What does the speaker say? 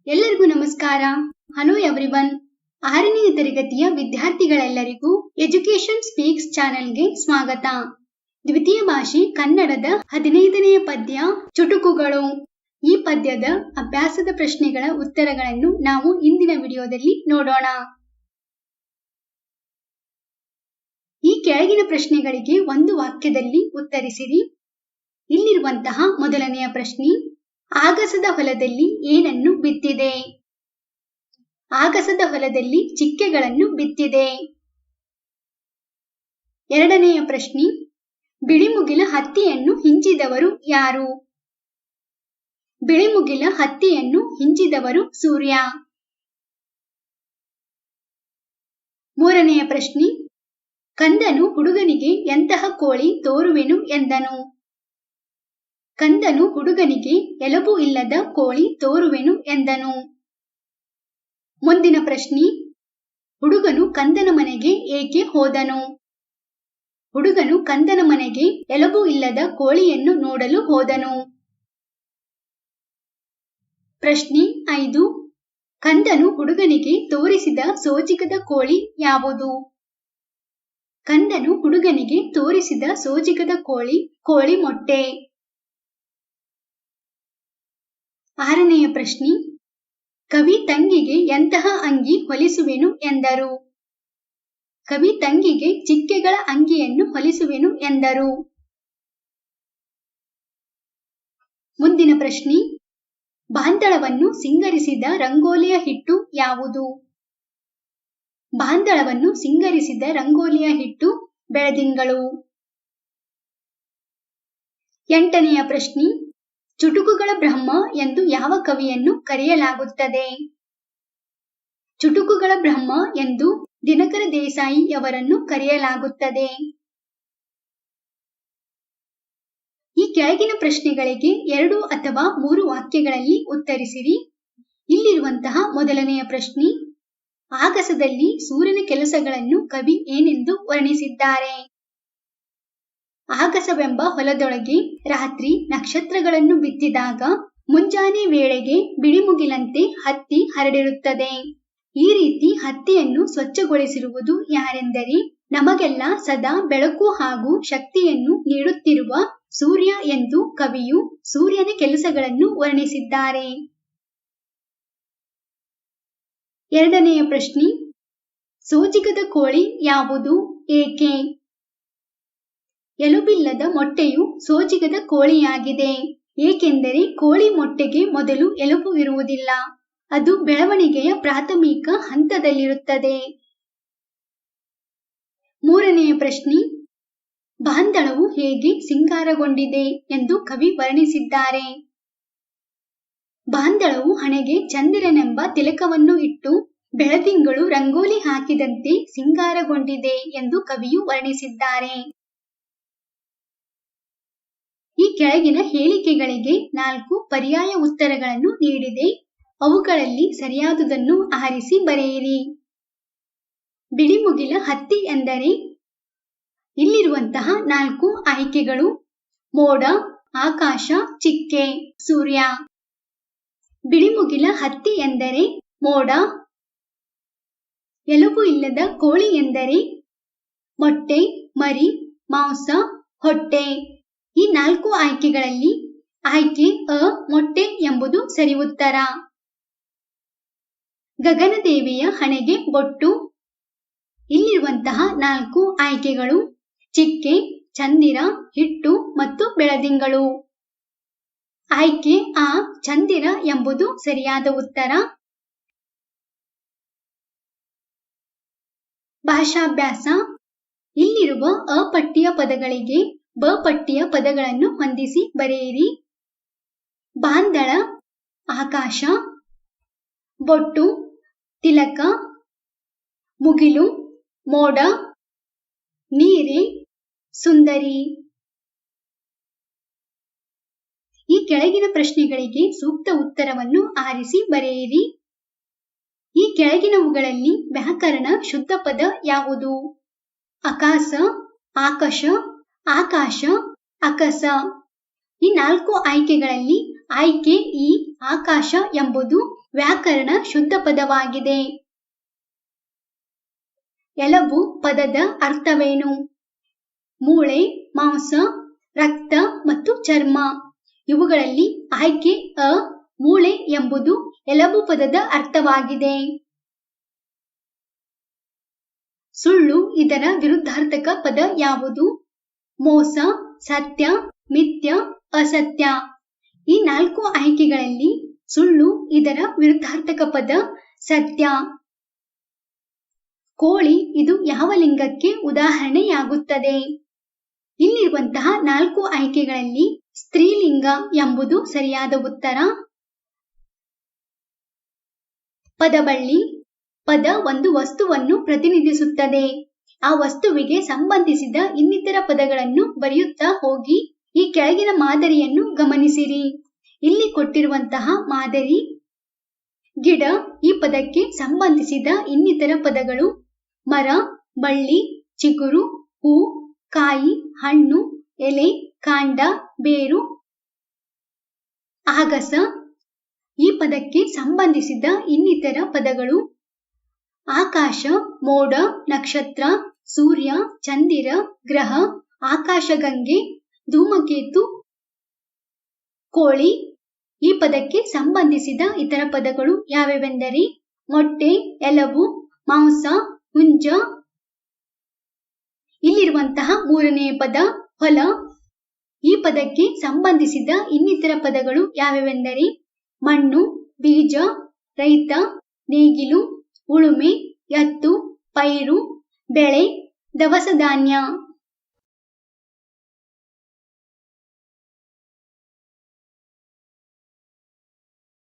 ಎಲ್ಲರಿಗೂ ನಮಸ್ಕಾರ. Hello everyone. 6ನೇ ತರಗತಿಯ ವಿದ್ಯಾರ್ಥಿಗಳೆಲ್ಲರಿಗೂ ಎಜುಕೇಶನ್ ಸ್ಪೀಕ್ಸ್ ಚಾನೆಲ್ಗೆ ಸ್ವಾಗತ. ದ್ವಿತೀಯ ಭಾಷೆ ಕನ್ನಡದ 15ನೇ ಪದ್ಯ ಚುಟುಕುಗಳು. ಈ ಪದ್ಯದ ಅಭ್ಯಾಸದ ಪ್ರಶ್ನೆಗಳ ಉತ್ತರಗಳನ್ನು ನಾವು ಇಂದಿನ ವಿಡಿಯೋದಲ್ಲಿ ನೋಡೋಣ. ಈ ಕೆಳಗಿನ ಪ್ರಶ್ನೆಗಳಿಗೆ ಒಂದು ವಾಕ್ಯದಲ್ಲಿ ಉತ್ತರಿಸಿರಿ. ಇಲ್ಲಿರುವಂತಹ ಮೊದಲನೆಯ ಪ್ರಶ್ನೆ, ಆಗಸದ ಹೊಲದಲ್ಲಿ ಏನನ್ನು ಬಿತ್ತಿದೆ? ಆಗಸದ ಹೊಲದಲ್ಲಿ ಚಿಕ್ಕೆಗಳನ್ನು ಬಿತ್ತಿದೆ. ಎರಡನೆಯ ಪ್ರಶ್ನೆ, ಬಿಳಿಮುಗಿಲ ಹತ್ತಿಯನ್ನು ಹಿಂಚಿದವರು ಯಾರು? ಬಿಳಿಮುಗಿಲ ಹತ್ತಿಯನ್ನು ಹಿಂಚಿದವರು ಸೂರ್ಯ. ಮೂರನೆಯ ಪ್ರಶ್ನೆ, ಕಂದನು ಹುಡುಗನಿಗೆ ಎಂತಹ ಕೋಳಿ ತೋರುವೆನು ಎಂದನು? ಕಂದನು ಹುಡುಗನಿಗೆ ಎಲುಬು ಇಲ್ಲದ ಕೋಳಿ ತೋರುವೆನು ಎಂದನು. ಮುಂದಿನ ಪ್ರಶ್ನೆ, ಹುಡುಗನು ಕಂದನ ಮನೆಗೆ ಏಕೆ ಹೋದನು? ಹುಡುಗನು ಕಂದನ ಮನೆಗೆ ಎಲುಬು ಇಲ್ಲದ ಕೋಳಿಯನ್ನು ನೋಡಲು ಹೋದನು. ಪ್ರಶ್ನೆ 5, ಕಂದನು ಹುಡುಗನಿಗೆ ತೋರಿಸಿದ ಸೋಜಿಗದ ಕೋಳಿ ಯಾವುದು? ಕಂದನು ಹುಡುಗನಿಗೆ ತೋರಿಸಿದ ಸೋಜಿಗದ ಕೋಳಿ ಮೊಟ್ಟೆ. 6ನೆಯ ಪ್ರಶ್ನೆ, ಕವಿ ತಂಗಿಗೆ ಎಂತಹ ಅಂಗಿ ಹೊಲಿಸುವೆನು ಎಂದರು? ಕವಿ ತಂಗಿಗೆ ಚಿಕ್ಕೆಗಳ ಅಂಗಿಯನ್ನು ಹೊಲಿಸುವೆನು ಎಂದರು. ಮುಂದಿನ ಪ್ರಶ್ನೆ, ಬಾಂದಳವನ್ನು ಸಿಂಗರಿಸಿದ ರಂಗೋಲಿಯ ಹಿಟ್ಟು ಯಾವುದು? ಬಾಂದಳವನ್ನು ಸಿಂಗರಿಸಿದ ರಂಗೋಲಿಯ ಹಿಟ್ಟು ಬೆಳದಿಂಗಳು. 8ನೆಯ ಪ್ರಶ್ನೆ, ಚುಟುಕುಗಳ ಬ್ರಹ್ಮ ಎಂದು ಯಾವ ಕವಿಯನ್ನು ಕರೆಯಲಾಗುತ್ತದೆ? ಚುಟುಕುಗಳ ಬ್ರಹ್ಮ ಎಂದು ದಿನಕರ ದೇಸಾಯಿಯವರನ್ನು ಕರೆಯಲಾಗುತ್ತದೆ. ಈ ಕೆಳಗಿನ ಪ್ರಶ್ನೆಗಳಿಗೆ 2 ಅಥವಾ 3 ವಾಕ್ಯಗಳಲ್ಲಿ ಉತ್ತರಿಸಿರಿ. ಇಲ್ಲಿರುವಂತಹ ಮೊದಲನೆಯ ಪ್ರಶ್ನೆ, ಆಗಸದಲ್ಲಿ ಸೂರ್ಯನ ಕೆಲಸಗಳನ್ನು ಕವಿ ಏನೆಂದು ವರ್ಣಿಸಿದ್ದಾರೆ? ಆಗಸವೆಂಬ ಹೊಲದೊಳಗೆ ರಾತ್ರಿ ನಕ್ಷತ್ರಗಳನ್ನು ಬಿತ್ತಿದಾಗ ಮುಂಜಾನೆ ವೇಳೆಗೆ ಬಿಳಿಮುಗಿಲಂತೆ ಹತ್ತಿ ಹರಡಿರುತ್ತದೆ. ಈ ರೀತಿ ಹತ್ತಿಯನ್ನು ಸ್ವಚ್ಛಗೊಳಿಸಿರುವುದು ಯಾರೆಂದರೆ ನಮಗೆಲ್ಲ ಸದಾ ಬೆಳಕು ಹಾಗೂ ಶಕ್ತಿಯನ್ನು ನೀಡುತ್ತಿರುವ ಸೂರ್ಯ ಎಂದು ಕವಿಯು ಸೂರ್ಯನ ಕೆಲಸಗಳನ್ನು ವರ್ಣಿಸಿದ್ದಾರೆ. 2ನೆಯ ಪ್ರಶ್ನೆ, ಸೋಜಿಗದ ಕೋಳಿ ಯಾವುದು, ಏಕೆ? ಎಲುಬಿಲ್ಲದ ಮೊಟ್ಟೆಯು ಸೋಜಿಗದ ಕೋಳಿಯಾಗಿದೆ. ಏಕೆಂದರೆ ಕೋಳಿ ಮೊಟ್ಟೆಗೆ ಮೊದಲು ಎಲುಬು ಇರುವುದಿಲ್ಲ. ಅದು ಬೆಳವಣಿಗೆಯ ಪ್ರಾಥಮಿಕ ಹಂತದಲ್ಲಿರುತ್ತದೆ. 3ನೆಯ ಪ್ರಶ್ನೆ, ಬಾಂದಳವು ಹೇಗೆ ಸಿಂಗಾರಗೊಂಡಿದೆ ಎಂದು ಕವಿ ವರ್ಣಿಸಿದ್ದಾರೆ? ಬಾಂದಳವು ಹಣೆಗೆ ಚಂದಿರನೆಂಬ ತಿಲಕವನ್ನು ಇಟ್ಟು ಬೆಳದಿಂಗಳು ರಂಗೋಲಿ ಹಾಕಿದಂತೆ ಸಿಂಗಾರಗೊಂಡಿದೆ ಎಂದು ಕವಿಯು ವರ್ಣಿಸಿದ್ದಾರೆ. ಈ ಕೆಳಗಿನ ಹೇಳಿಕೆಗಳಿಗೆ 4 ಪರ್ಯಾಯ ಉತ್ತರಗಳನ್ನು ನೀಡಿದೆ. ಅವುಗಳಲ್ಲಿ ಸರಿಯಾದುದನ್ನು ಆರಿಸಿ ಬರೆಯಿರಿ. ಬಿಳಿಮುಗಿಲ ಹತ್ತಿ ಎಂದರೆ? ಇಲ್ಲಿರುವಂತಹ 4 ಆಯ್ಕೆಗಳು: ಮೋಡ, ಆಕಾಶ, ಚಿಕ್ಕೆ, ಸೂರ್ಯ. ಬಿಳಿಮುಗಿಲ ಹತ್ತಿ ಎಂದರೆ ಮೋಡ. ಎಲುಬು ಇಲ್ಲದ ಕೋಳಿ ಎಂದರೆ ಮೊಟ್ಟೆ, ಮರಿ, ಮಾಂಸ, ಹೊಟ್ಟೆ. ಈ 4 ಆಯ್ಕೆಗಳಲ್ಲಿ ಆಯ್ಕೆ ಅ ಮೊಟ್ಟೆ ಎಂಬುದು ಸರಿ ಉತ್ತರ. ಗಗನದೇವಿಯ ಹಣೆಗೆ ಬೊಟ್ಟು. ಇಲ್ಲಿರುವಂತಹ 4 ಆಯ್ಕೆಗಳು ಚಿಕ್ಕೆ, ಚಂದಿರ, ಹಿಟ್ಟು ಮತ್ತು ಬೆಳದಿಂಗಳು. ಆಯ್ಕೆ ಆ ಚಂದಿರ ಎಂಬುದು ಸರಿಯಾದ ಉತ್ತರ. ಭಾಷಾಭ್ಯಾಸ. ಇಲ್ಲಿರುವ ಅ ಪಟ್ಟಿಯ ಪದಗಳಿಗೆ ಬ ಪಟ್ಟಿಯ ಪದಗಳನ್ನು ಹೊಂದಿಸಿ ಬರೆಯಿರಿ. ಬಾಂದಳ, ಆಕಾಶ. ಬೊಟ್ಟು, ತಿಲಕ. ಮುಗಿಲು, ಮೋಡ. ನೀರೆ, ಸುಂದರಿ. ಈ ಕೆಳಗಿನ ಪ್ರಶ್ನೆಗಳಿಗೆ ಸೂಕ್ತ ಉತ್ತರವನ್ನು ಆರಿಸಿ ಬರೆಯಿರಿ. ಈ ಕೆಳಗಿನವುಗಳಲ್ಲಿ ವ್ಯಾಕರಣ ಶುದ್ಧ ಪದ ಯಾವುದು? ಅಕಾಸ, ಆಕಾಶ, ಆಕಾಶ, ಅಕಸ. ಈ 4 ಆಯ್ಕೆಗಳಲ್ಲಿ ಆಯ್ಕೆ ಈ ಆಕಾಶ ಎಂಬುದು ವ್ಯಾಕರಣ ಶುದ್ಧ ಪದವಾಗಿದೆ. ಎಲಬು ಪದದ ಅರ್ಥವೇನು? ಮೂಳೆ, ಮಾಂಸ, ರಕ್ತ ಮತ್ತು ಚರ್ಮ. ಇವುಗಳಲ್ಲಿ ಆಯ್ಕೆ ಅ. ಮೂಳೆ ಎಂಬುದು ಎಲಬು ಪದದ ಅರ್ಥವಾಗಿದೆ. ಸುಳ್ಳು ಇದರ ವಿರುದ್ಧಾರ್ಥಕ ಪದ ಯಾವುದು? ಮೋಸ, ಸತ್ಯ, ಮಿಥ್ಯ, ಅಸತ್ಯ. ಈ 4 ಆಯ್ಕೆಗಳಲ್ಲಿ ಸುಳ್ಳು ಇದರ ವಿರುದ್ಧಾರ್ಥಕ ಪದ ಸತ್ಯ. ಕೋಳಿ ಇದು ಯಾವ ಲಿಂಗಕ್ಕೆ ಉದಾಹರಣೆಯಾಗುತ್ತದೆ? ಇಲ್ಲಿರುವಂತಹ 4 ಆಯ್ಕೆಗಳಲ್ಲಿ ಸ್ತ್ರೀಲಿಂಗ ಎಂಬುದು ಸರಿಯಾದ ಉತ್ತರ. ಪದಬಳ್ಳಿ. ಪದ ಒಂದು ವಸ್ತುವನ್ನು ಪ್ರತಿನಿಧಿಸುತ್ತದೆ. ಆ ವಸ್ತುವಿಗೆ ಸಂಬಂಧಿಸಿದ ಇನ್ನಿತರ ಪದಗಳನ್ನು ಬರೆಯುತ್ತಾ ಹೋಗಿ. ಈ ಕೆಳಗಿನ ಮಾದರಿಯನ್ನು ಗಮನಿಸಿರಿ. ಇಲ್ಲಿ ಕೊಟ್ಟಿರುವಂತಹ ಮಾದರಿ ಗಿಡ. ಈ ಪದಕ್ಕೆ ಸಂಬಂಧಿಸಿದ ಇನ್ನಿತರ ಪದಗಳು ಮರ, ಬಳ್ಳಿ, ಚಿಗುರು, ಹೂ, ಕಾಯಿ, ಹಣ್ಣು, ಎಲೆ, ಕಾಂಡ, ಬೇರು. ಆಗಸ. ಈ ಪದಕ್ಕೆ ಸಂಬಂಧಿಸಿದ ಇನ್ನಿತರ ಪದಗಳು ಆಕಾಶ, ಮೋಡ, ನಕ್ಷತ್ರ, ಸೂರ್ಯ, ಚಂದಿರ, ಗ್ರಹ, ಆಕಾಶಗಂಗೆ, ಧೂಮಕೇತು, ಕೋಳಿ. ಈ ಪದಕ್ಕೆ ಸಂಬಂಧಿಸಿದ ಇತರ ಪದಗಳು ಯಾವ್ಯಾವೆಂದರೆ ಮೊಟ್ಟೆ, ಎಲಬು, ಮಾಂಸ, ಹುಂಜ. ಇಲ್ಲಿರುವಂತಹ 3ನೇ ಪದ ಹೊಲ. ಈ ಪದಕ್ಕೆ ಸಂಬಂಧಿಸಿದ ಇನ್ನಿತರ ಪದಗಳು ಯಾವ್ಯಾವೆಂದರೆ ಮಣ್ಣು, ಬೀಜ, ರೈತ, ನೇಗಿಲು, ಉಳುಮೆ, ಎತ್ತು, ಪೈರು, ಬೆಳೆ, ದವಸ ಧಾನ್ಯ.